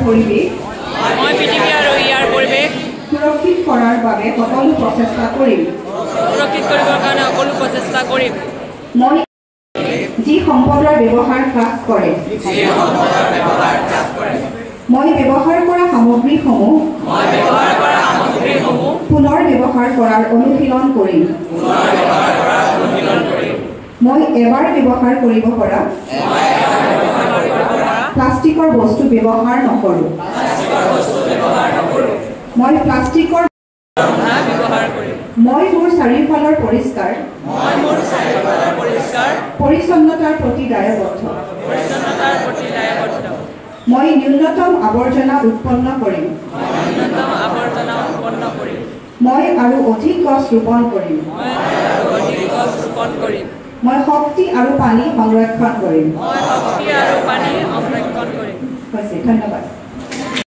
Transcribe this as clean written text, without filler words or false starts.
পৰিৱেশ সুৰক্ষিত কৰাৰ বাবে সকলো প্ৰচেষ্টা কৰিম। মই যি সম্পদৰ ব্যৱহাৰ হ্ৰাস কৰে মই ব্যৱহাৰ কৰা সামগ্ৰীসমূহ পুনৰ ব্যৱহাৰ কৰাৰ অনুশীলন কৰিম। মই এবাৰ ব্যৱহাৰ কৰিব পৰা প্লাষ্টিকৰ বস্তু ব্যৱহাৰ নকৰোঁ। মই প্লাষ্টিকৰ মই মোৰ চাৰিওফালৰ পৰিষ্কাৰ পৰিচ্ছন্নতাৰ প্ৰতি দায়বদ্ধ। মই ন্যূনতম আৱৰ্জনা উৎপন্ন কৰিম। মই আৰু অধিক গছ ৰোপণ কৰিম। মই শক্তি আৰু পানী সংৰক্ষণ কৰিম। ধন্যবাদ।